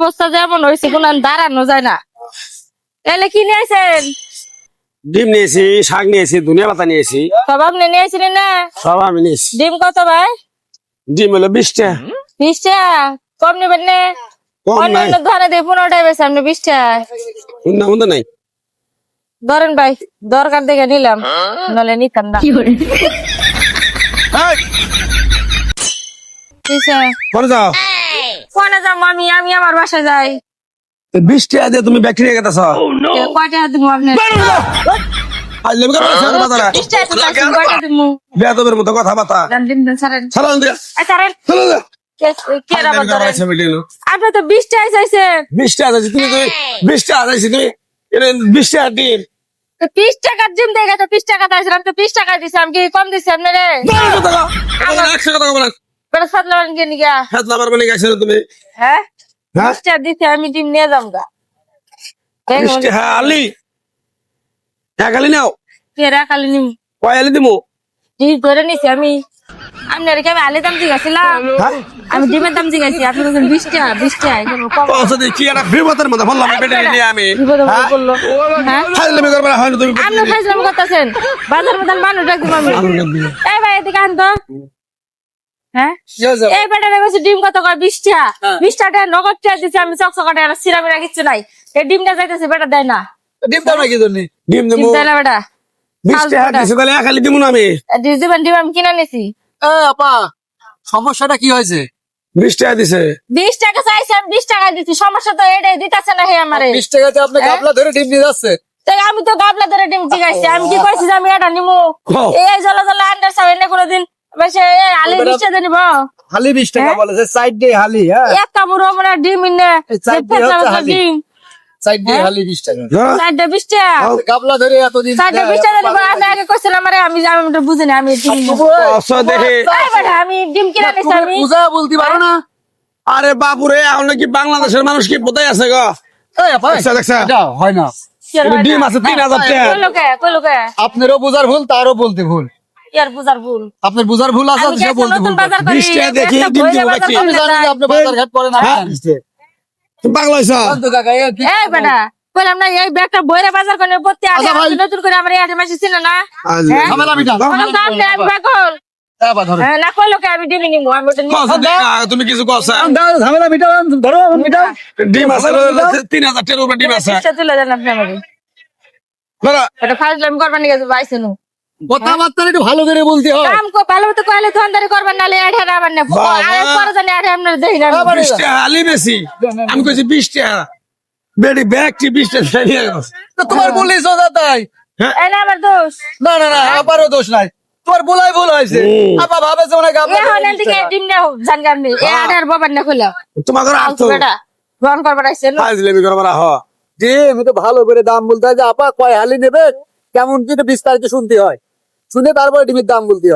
অবস্থা যেমন হয়েছে কোন দাঁড়ানো যায় না। এলে কি নিয়েছেন? ডিম নিয়েছি, শাক নিয়েছি, ধনিয়া পাতা নিয়েছি, সব আপনি নিয়েছিলেন না? সব আমি নিয়েছি। ডিম কত ভাই? ডিম হলো 20টা। 20 টাকা? কম নেবেন না? কম নাই, অন্যান্য ধরে দিয়ে 15টাই বেছে আপনি 20 টাকা না নাই। ধরেন ভাই, দরকার দেখে নিলাম, নাহলে নিতাম না। পরে যাও। কোনে যাবো আমি? আমি আমার বাসায় যাই। 20 টাকা দিয়ে তুমি ব্যাকটেরিয়া খেতেছ। কয় টাকা দিব আপনি? 20 টাকা তো চাইছেন, কয় টাকা দিব? বেয়াদবের মতো কথাবার্তা। দিন দিন ছাড়েন। সালাম দিয়া। ছাড়েন। সালাম দিয়া। কে আবার ধরেন? আপনি তো 20 টাকা চাইছেন। 20 টাকা চাইছি, তুমি 20 টাকা চাইছি, তুমি 20 টাকা ডিম। 30 টাকার ডিম দেখে তো 30 টাকা চাইছেন, আমি তো 20 টাকা দিছি, আমি কি কম দিছি আপনারে? 100 টাকা বলেন। বেটা সাতলাবেন কে নিগা? হাত লাভার মানে গেছো তুমি। হ্যাঁ? হ্যাঁ? 20 টাকা দিছি, আমি ডিম নিয়ে যাম গা। 20 টাকা আলি। এক আলি নাও। কে রাখালি নিম? কয় আলি দিমু? ঠিক করে নিছি আমি। আপনার কি আমি আলি দাম জিগাছিলাম? হ্যাঁ? আমি ডিমের দাম জিগাইছি, আপনি বলছেন 20 টাকা, 20 টাকা, এগুলো কম। কি একটা বিপদের মধ্যে বললাম ব্যাটারি নিয়ে আমি। বিপদে পড়ে বললো। হ্যাঁ? ফাইজলামি করবে না, হয় না তুমি। আপনি ফাইজলামি করতেছেন। বাজার মধ্যে মানুষ ডাক দিব আমি। এই ভাই এদিকে আন তো। হ্যাঁ? এই বেটারে বলছি ডিম কত করে? 20 টাকা। 20 টাকা নগদ টাকা দিছি আমি, চকচকাটে আর সিরামিরা কিচ্ছু নাই। এই ডিমটা যাইতেছে, বেটা দেয় না। ডিম দাও না কি জন্য? ডিম ডিম দেবো। দেয় না বেটা। 20 টাকা দিছে তাহলে এক আলি দিমু না আমি। ডিম দিবেন, ডিম আমি কিনা নিছি। আপা সমস্যাটা কি হয়েছে? 20 টাকা দিছে। 20 টাকা চাইছি, আমি 20 টাকা দিছি। সমস্যা তো এটাই, দিতেছে না হে আমারে। 20 টাকাতে আপনি গাবলা ধরে ডিম নিয়ে যাচ্ছে। তাই আমি তো গাবলা ধরে ডিম জিগাইছি, আমি কি কইছি যে আমি এটা নিমু? এই জলা জলা আন্ডার সাব এনে কোনদিন বেশি আলি 20 টাকা নিব? হালি 20 টাকা বলেছে, সাইড দিয়ে হালি। হ্যাঁ, এক কামড় আমরা ডিম ইনে চার দিয়ে হচ্ছে হালি। ডিম সাইড দিয়ে হালি 20 টাকা। সাইডে 20 টাকা। গাবলা ধরে এতদিন সাইডে 20 টাকা দিব। আমি আগে কইছিলাম আরে আমি তো বুঝিনি, আমি ডিম নিবো। অসো দেখে। এই বেটা আমি ডিম কিনা নিছি আমি। বুঝা বলতে পারো না? আরে বাপুরে, এখন কি বাংলাদেশের মানুষ কি বোধাই আছে গো? এই আপা দেখছা? এটা হয় না। ডিম আছে 3000 টাকা। কই লোকে আপনারও বুঝার ভুল, তারও বলতে ভুল। ইয়ার বুঝার ভুল। আপনার বুঝার ভুল আছে, আমি সে বলতে ভুল। নতুন বাজার করি। 20 টাকা দেখি একটা ডিম বইরে দিব বাজার নাকি? আমি করলে জানি যে না। আপনি বাজার ঘাট করেন না। তুমি পাগল হইছ? তো কাকা এই কি- এই বেটা কইলাম না এই ব্যাগটা বইরে বাজার করে প্রতি আগে আচ্ছা ভাই। নতুন করে আমার এই মাসে ছিল না। ঝামেলা মিটা। আমার দাম দেয় আমি পাগল। আপা ধরো। না কই লোকে আমি ডিম নিবো, আমি ওটা নিবো। তুমি কিছু কছ? দাও, ঝামেলা মিটাও, ধরো মিটাও। ডিম আছে 3000 টাকার উপরে ডিম আছে। চেষ্টা তুলে দেন আপনি আমাকে। ধরো। এটা ফাজলামি করবার নিয়ে গেছে বাইছে নু। কথাবার্তা একটু ভালো করে বলতে হয়। কাম কো ভালো মতো কইলে ধন্দারি করবেন নালে এড়ে আবার না। আরে পরে জানি এড়ে আমরা দেই না। 20 টাকা আলি বেশি। আমি কইছি 20 টাকা। বেডি ব্যাগটি 20 টাকা নিয়ে গেছে। তো তোমার বললেই সোজা তাই। এই না আমার দোষ। না না না, আপারও দোষ নাই, তোমার বলাই ভুল হয়েছে। আপা ভাবেছে মনে হয় গাবলা এখন এদিকে ডিম না জান গামনি। এই আড়ার বাবার না কইলা। তোমাকে রাখতো। বেটা গ্রহণ করবার আইছে না। ফাজলামি করবা হ। জি, আমি তো ভালো করে দাম বলতে হয় যে আপা কয় হালি নেবে, কেমন কি বিস্তারিত শুনতে হয়, শুনে তারপরে ডিমের দাম বলতে হয়।